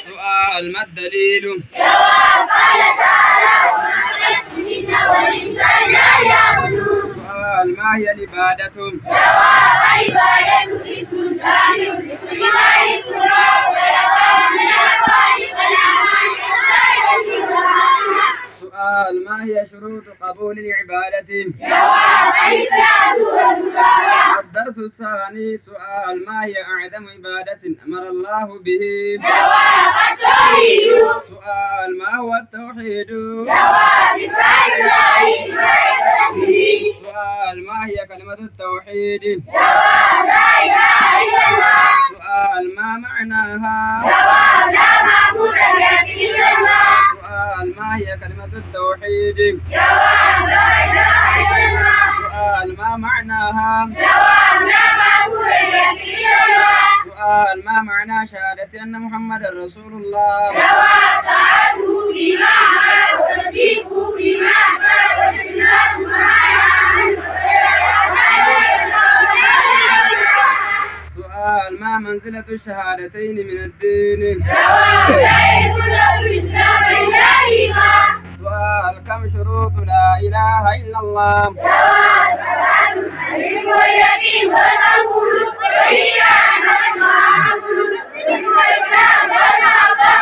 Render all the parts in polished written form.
سؤال ما الدليل؟ جواب قال تعالى وما خلقت الجن والإنس إلا ليعبدون. سؤال ما هي العبادة؟ جواب عبادة اسم جامع لكل ما يذكره ويقال من الأقوال والأعمال الظاهرة والباطنة. سؤال ما هي شروط قبول العبادة؟ جواب الإخلاص والمتابعة. الدرس الثاني سؤال ما هي أعظم عبادة أمر الله به؟ جواب التوحيد. سؤال ما هو التوحيد؟ جواب إفراد الله بعبادته. سؤال ما هي كلمة التوحيد؟ جواب لا إله إلا الله. سؤال ما معناها؟ جواب لا معبود بحق إلا الله. سؤال ما هي كلمة التوحيد؟ جواب لا إله إلا الله. سؤال ما معناها؟ جواب لا معبود بحق إلا الله. سؤال ما معنى شهادة أن محمد رسول الله؟ جواب طاعته بما أمر وتصديقه بما أخبر واجتناب ما نهى عنه. سؤال ما منزلة الشهادتين من الدين؟ جواب لا يكون له الإسلام إلا إيمان. سؤال كم شروط لا إله إلا الله؟ جواب سبعة العلم واليقين والقبول والإيمان والمعامل والإسلام والمحبة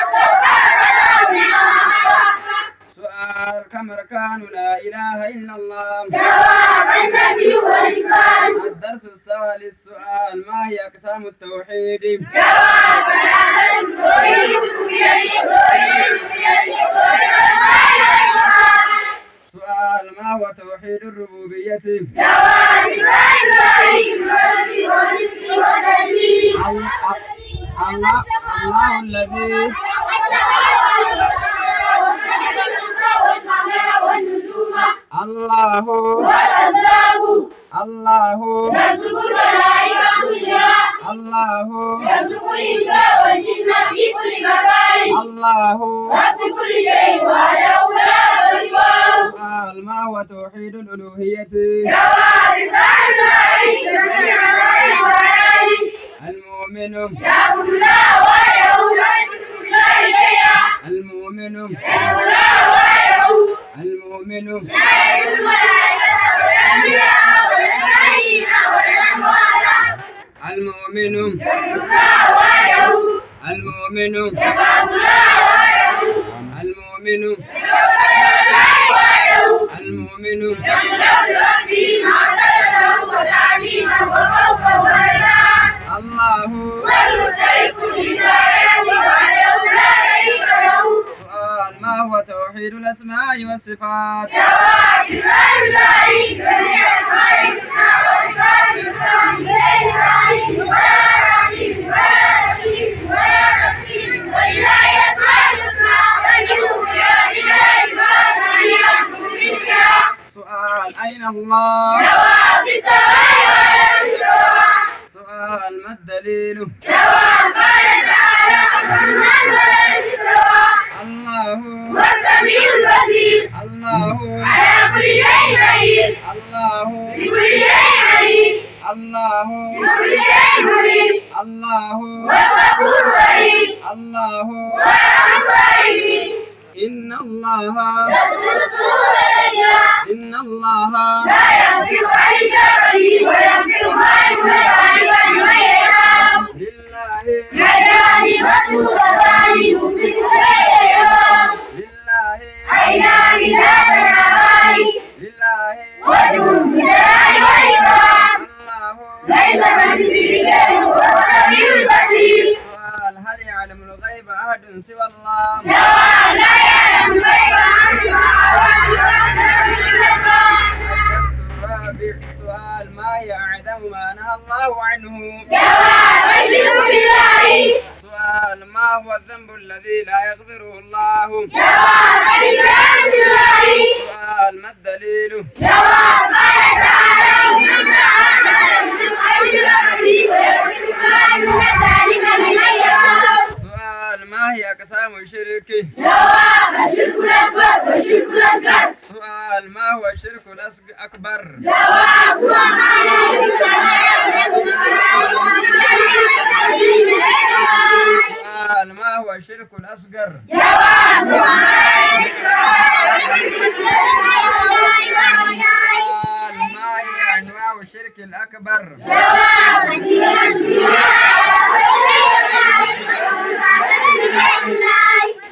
سؤال كم أركان لا إله إلا الله؟ جواب النفي والإثبات. الدرس الثالث سؤال ما هي أقسام التوحيد؟ جواب العالم والربوبية والإلوهية والمعرفة. سؤال ما هو توحيد الربوبية؟ جواب إفراد الله بالملك والرزق والتدبير. الله الذي الله والرزاق الله يرزق الملائكة كلها. الله يرزق الإنس والجن في كل مكان. الله رب كل شيء وحده لا شريك له. سؤال ما هو توحيد الألوهية؟ جواب إفراد الله جميع الأمر والعالم. المؤمن يعبد الله وحده لا يشرك بالله شيئا. المؤمن يعبد الله وحده المؤمن لا يعبد الملائكة والأنبياء والملائكة والأموات. المؤمن يعبد الله وحده المؤمن يعبد الله وحده المؤمن المؤمن الله سؤال ما هو توحيد الأسماء والصفات؟ سؤال أين الله؟ جواب السماء والأرض. سؤال ما الدليل؟ جواب قال تعالى الرحمن والاستواء. الله هو السميع البصير. الله على كل شيء قدير. الله بكل شيء عليم. الله بكل شيء مريد. الله والغفور الرحيم. الله والرحمن الرحيم. إن الله يغفر الذنوب جميعا. إن الله لا يغفر عن شره ويغفر ما دون ذلك لمن يشاء. لله يدعي وتوبتان يمسك بينهما. لله عينان لا تنامان. لله وجه الجلال والإكرام. الله ليس كمثله وهو السميع البصير. سؤال هل يعلم الغيب أحد سوى الله؟ جواب لا يعلم الغيب عنه إلا الله. الرابع سؤال ما هي أعظم ما نهى الله عنه؟ جواب الشرك بالله. سؤال ما هو الذنب الذي لا يغفره الله؟ جواب الإكرام بالله. سؤال ما الدليل؟ جواب قال تعالى ومن آمن بالغيب ويغفر ما دون ذلك لمن يشاء. سؤال ما هي أقسام الشرك؟ جواب الشرك الأكبر والشرك الأصغر. سؤال ما هو الشرك الأكبر؟ جواب هو ما لا يجوز سؤال ما هو الشرك الأصغر؟ جواب ما هي أنواع الشرك الأكبر؟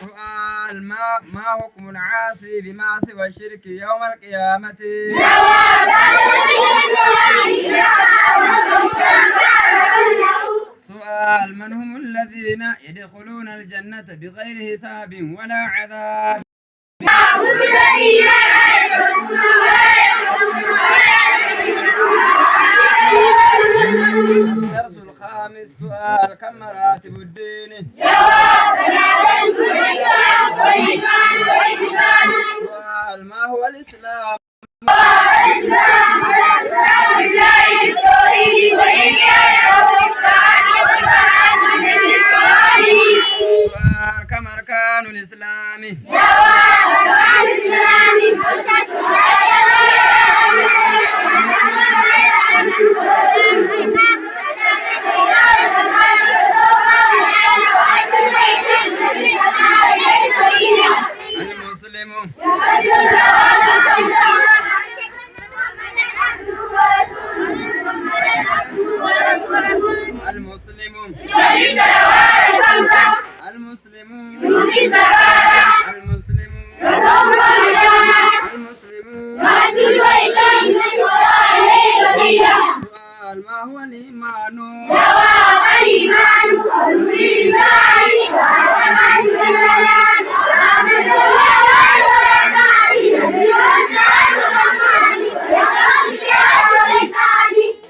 سؤال ما حكم العاصي بما سوى الشرك يوم القيامة؟ سؤال من هم الذين يدخلون الجنة بغير حساب ولا عذاب؟ الدرس الخامس. سؤال كم مراتب الدين؟ سؤال ما هو الإسلام؟ سؤال كم أركان الإسلام؟ المسلم. المسلم. سؤال ما هو الإيمان؟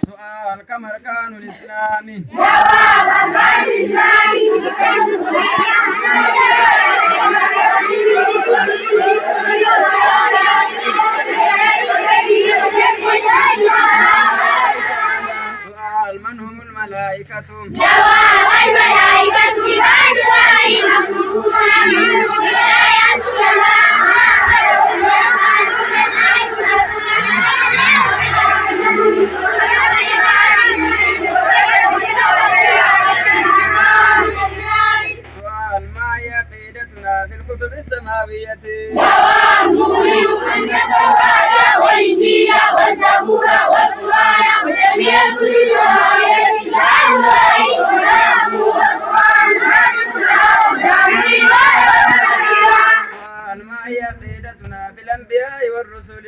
سؤال كم أركان الإسلام؟ سؤال من هم الملائكة؟ سؤال ما هي عقيدتنا في الكتب السماوية؟ والإنجيل والزبور والقرآن وجميع الكتب سؤال ما هي عقيدتنا في الأنبياء والرسل؟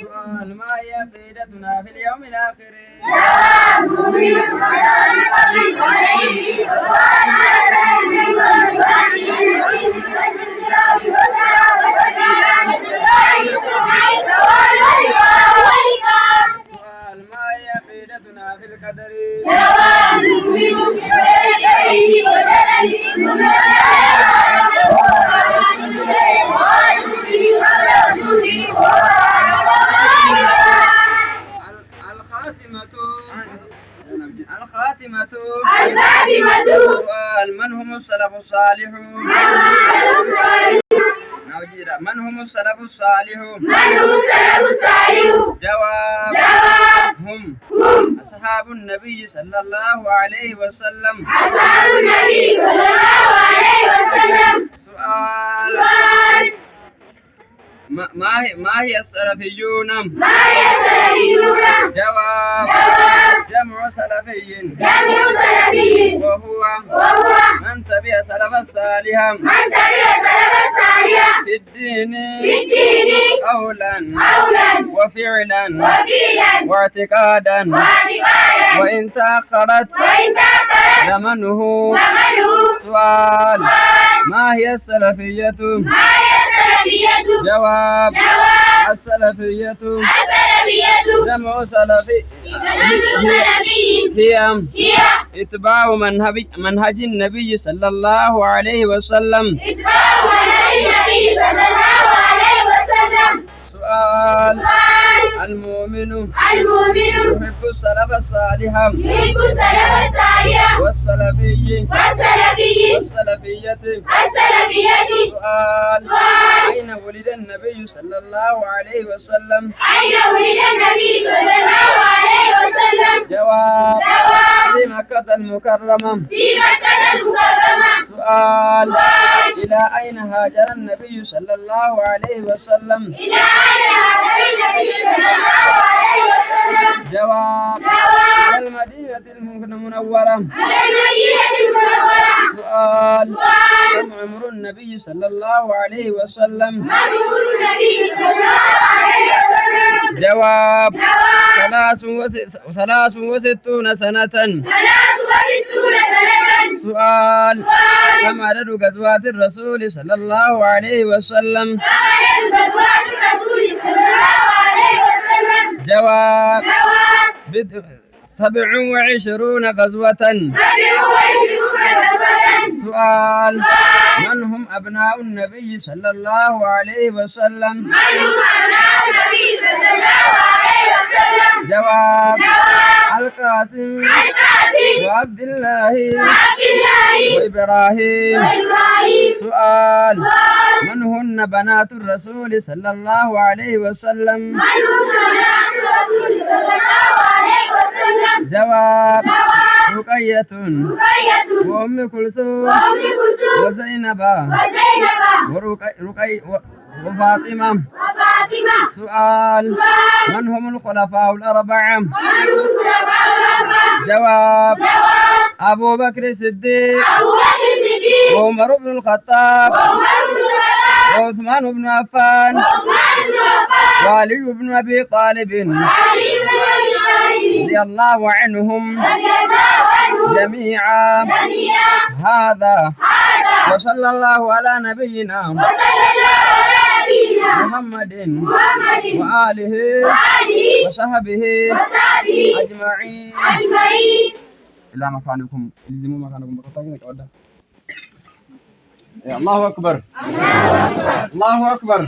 سؤال ما هي عقيدتنا في اليوم الآخر؟ سؤال ما هي عقيدتنا في القدر؟ الخاتمة. سؤال من هم السلف الصالحون؟ من هم السلف الصالحون؟ جواب هم أصحاب النبي صلى الله عليه وسلم. سؤال ما هي السلفيون؟ جواب جمع سلفي وهو من تبع سلف الصالح في الدين قولا وفعلا واعتقادا وإن تأخرت زمنه. سؤال ما هي السلفية؟ جواب السلفية جمع سلفي هي اتباع منهج النبي صلى الله عليه وسلم. سؤال المؤمن يحب السلف الصالح والسلفية سؤال أين ولد النبي صلى الله عليه وسلم جواب في مكة المكرمة سؤال إلى أين هاجر النبي صلى الله عليه وسلم جواب إلى المدينة المنورة سؤال كم عمر النبي صلى الله عليه وسلم جواب 63 سنة سؤال كم عدد غزوات الرسول صلى الله عليه وسلم جواب 27 غزوة سؤال من هم أبناء النبي صلى الله عليه وسلم جواب القاسم وعبد الله وإبراهيم سؤال من هن بنات الرسول صلى الله عليه وسلم جواب رقية وأم كلثوم وزينب وفاطمة سؤال من هم الخلفاء الأربعة جواب أبو بكر الصديق وعمر بن الخطاب وعثمان بن عفان وعلي بن أبي طالب رضي الله عنهم جميعا هذا وصلى الله على نبينا محمد وآله وصحبه أجمعين إلى مكانكم الزموا مكانكم الله أكبر الله أكبر